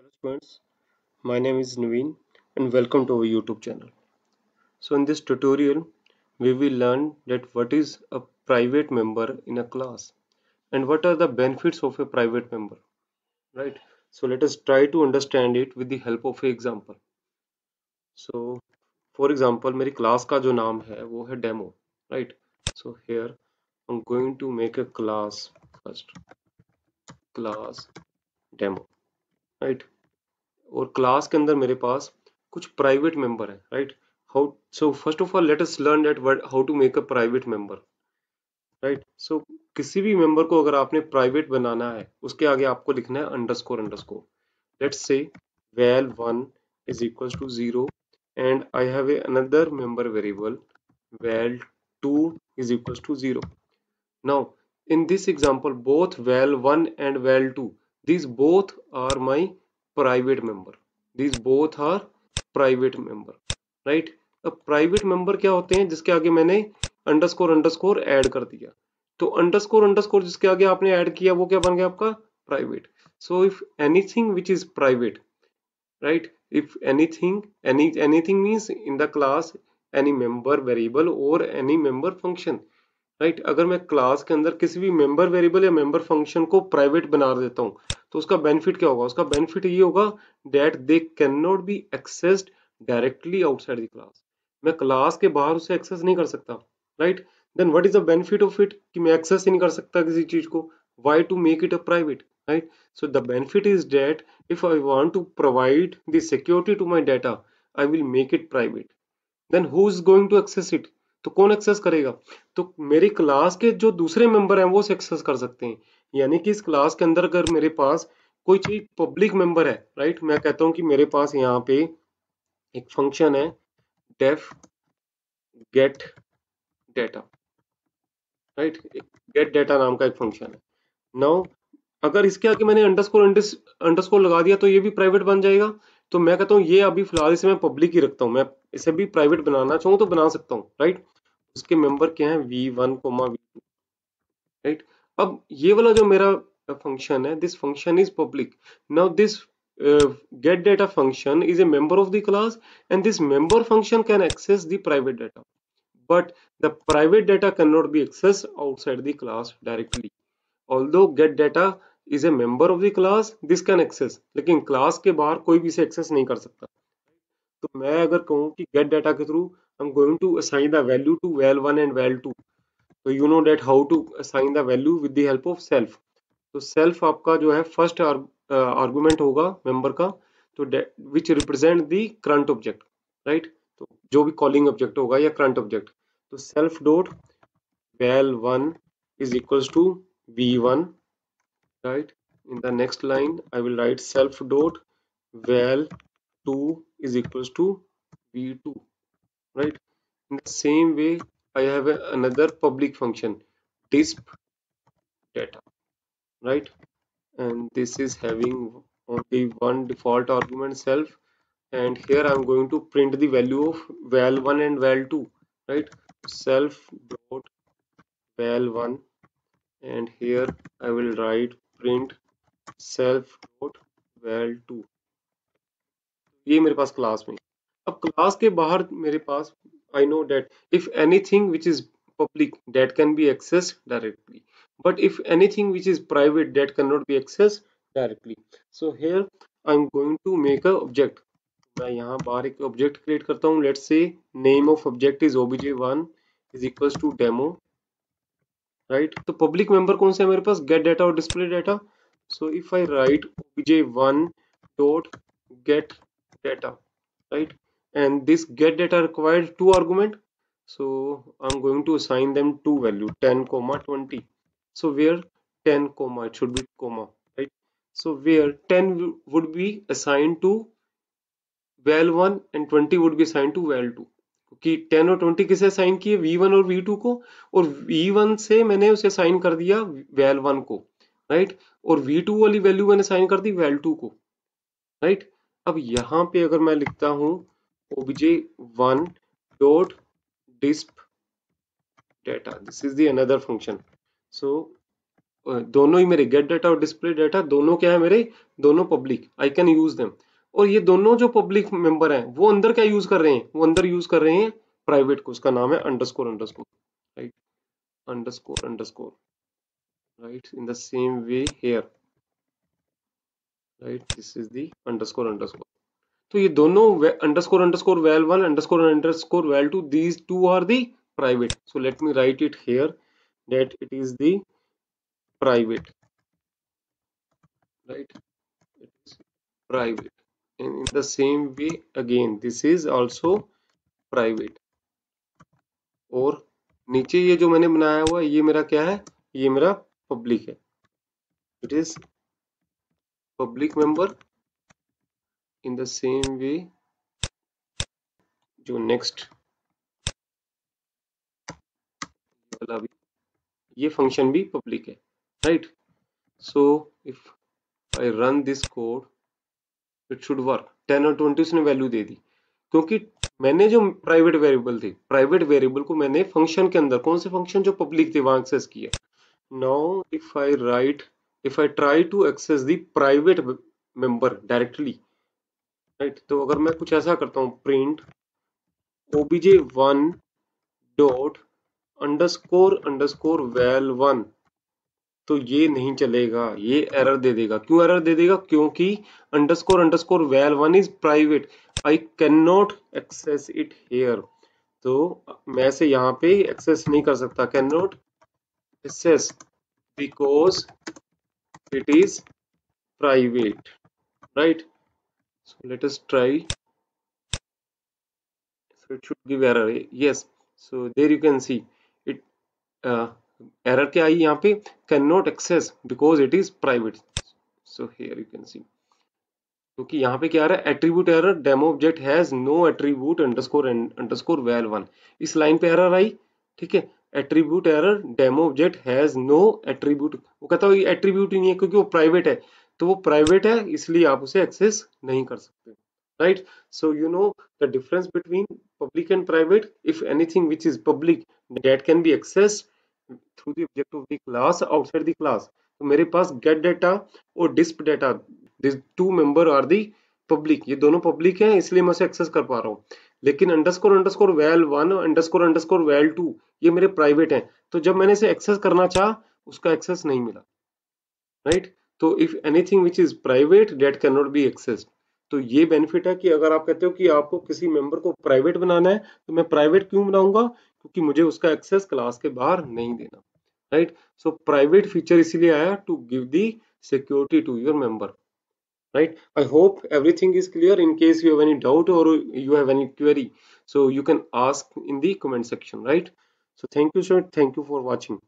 Hello students, my name is Naveen and welcome to our YouTube channel. So in this tutorial, we will learn that what is a private member in a class and what are the benefits of a private member, right? So let us try to understand it with the help of an example. So for example, मेरी class का जो नाम है वो है demo, right? So here I'm going to make a class first, class demo, right? और class के अंदर मेरे पास कुछ प्राइवेट मेंबर है right how so first of all let us learn that word how to make a private member right so किसी भी member को अगर आपने प्राइवेट बनाना है उसके आगे आपको लिखना है underscore underscore let's say val1 is equals to 0 and I have another member variable val2 is equals to 0. Now in this example both val1 and val2 these both are my private member. These both are private member, right? अब private member क्या होते हैं जिसके आगे मैंने underscore underscore add कर दिया तो अंडरस्कोर अंडरस्कोर जिसके आगे आपने ऐड किया वो क्या बन गया आपका private so if anything which is private right if anything means in the class any member variable or any member function right अगर मैं क्लास के अंदर किसी भी मेंबर वेरिएबल या मेंबर फंक्शन को प्राइवेट बना देता हूँ तो उसका बेनिफिट क्या होगा उसका बेनिफिट ये होगा that they can not be accessed directly outside the class मैं क्लास के बाहर उसे एक्सेस नहीं कर सकता right then what is the benefit of it कि मैं एक्सेस ही नहीं कर सकता किसी चीज को why to make it a private right so the benefit is that if I want to provide the security to my data I will make it private then who is going to access it तो कौन access करेगा तो मेरी class के जो दूसरे member हैं वो एक्सेस कर सकते हैं यानी कि इस क्लास के अंदर अगर मेरे पास कोई चीज पब्लिक मेंबर है राइट मैं कहता हूं कि मेरे पास यहाँ पे एक फंक्शन है def get data right get data नाम का एक फंक्शन है नाउ अगर इसके आगे मैंने अंडरस्कोर अंडरस्कोर लगा दिया तो ये भी प्राइवेट बन जाएगा तो मैं कहता हूँ ये अभी फिलहाल इसे मैं पब्लिक ही रखता हूँ मैं इसे भी प्राइवेट बनाना चाहूँ तो बना सकता हूँ राइट उसके मेंबर क्या है v1 v2 राइट अब ये वाला जो मेरा फंक्शन है this function is public now this get data function is a member of the class and this member function can access the private data but the private data cannot be accessed outside the class directly although get data is a member of the class this can access लेकिन class के बाहर कोई भी इसे access नहीं कर सकता तो मैं अगर कहूँ कि गेट डाटा के through I am going to assign the value to val1 and val2 तो you know that how to assign the value with the help of self तो सेल्फ आपका जो है फर्स्ट आर्गुमेंट होगा मेंबर का तो which represent the current object right तो जो भी कॉलिंग ऑब्जेक्ट होगा या करंट ऑब्जेक्ट तो self dot val1 is equals to v1 right in the next line I will write self dot val2 is equals to v2 right in the same way I have another public function disp data right and this is having only one default argument self and here I'm going to print the value of val1 and val2 right self dot val1 and here I will write print self dot val2 ये मेरे पास class में अब class के बाहर मेरे पास I know that if anything which is public that can be accessed directly but if anything which is private that cannot be accessed directly so here I'm going to make a object मैं यहाँ बाहर एक object create करता हूँ let's say name of object is obj1 is equals to demo right तो public member कौन सा है मेरे पास गेट डाटा और display data so if I right obj1 dot get data right and this get data required two argument so I'm going to assign them two value 10 comma 20 so where 10 comma it should be comma right so where 10 would be assigned to val1 and 20 would be assigned to val2 क्योंकि 10 और 20 किसे assign किए v1 और v2 को और v1 से मैंने उसे असाइन कर दिया val1 को राइट और v2 वाली वैल्यू मैंने असाइन कर दी val2 को राइट अब यहाँ पे अगर मैं लिखता हूँ obj1 dot disp data this is the another function so दोनों ही मेरे गेट डाटा और डिस्प्ले डाटा दोनों क्या है मेरे, दोनों public, I can use them. और ये दोनों जो पब्लिक मेंबर हैं वो अंदर क्या यूज कर रहे हैं, वो अंदर यूज कर रहे हैं प्राइवेट को, उसका नाम है underscore underscore, right, underscore underscore, right, in the same way here, right, this is the underscore underscore. तो ये दोनों underscore underscore val one underscore underscore val two, these two are the private. So let me write it here that it is the private, right? It is private. And in the same way again this is also private. और नीचे ये जो मैंने बनाया हुआ ये मेरा क्या है, ये मेरा पब्लिक है, it is public member. In the same way जो नेक्स्ट वाला भी, ये फंक्शन भी पब्लिक है, right. So if I run this code it should work. 10 और 20 उसने वैल्यू दे दी, क्योंकि मैंने जो प्राइवेट वेरिएबल थे, प्राइवेट वेरिएबल को मैंने फंक्शन के अंदर, कौन से फंक्शन जो पब्लिक थे वहां एक्सेस किया। Now if I try to access the private member directly, right, तो अगर मैं कुछ ऐसा करता हूँ print obj1 dot underscore underscore val 1, तो ये नहीं चलेगा, ये एरर दे देगा। क्यों एरर दे देगा, क्योंकि underscore underscore val 1 is private, I can not access it here. तो मैं से यहाँ पे एक्सेस नहीं कर सकता, can not access because it is private, right. So let us try, so it should give error, yes, so there you can see it, error क्या आई यहाँ पे, can not access because it is private. So here you can see, क्योंकि यहाँ पे क्या आ रहा है, attribute error, demo object has no attribute underscore underscore val 1, इस लाइन पे एरर आई, ठीक है। Attribute error, demo object has no attribute, वो कहता है एट्रीब्यूट ही नहीं है क्योंकि वो प्राइवेट है, तो वो प्राइवेट है इसलिए आप उसे एक्सेस नहीं कर सकते, right. So you know the difference between public and private. If anything which is public that can be accessed through the object of the class outside the class, तो मेरे पास गेट डाटा और disp data, this two member are the public, ये दोनों public हैं इसलिए मैं उसे एक्सेस कर पा रहा हूँ। लेकिन underscore underscore val 1 underscore underscore val 2 ये मेरे प्राइवेट हैं, तो जब मैंने इसे एक्सेस करना चाहा उसका एक्सेस नहीं मिला, राइट। तो if anything which is private that can not be accessed. तो ये बेनिफिट है कि अगर आप कहते हो कि आपको किसी मेंबर को प्राइवेट बनाना है, तो मैं प्राइवेट क्यों बनाऊंगा, क्योंकि मुझे उसका एक्सेस क्लास के बाहर नहीं देना, राइट। सो प्राइवेट फीचर इसीलिए आया to give the security to your member, right? I hope everything is clear. In case you have any doubt or you have any query, so you can ask in the comment section, right? So thank you sir, thank you for watching.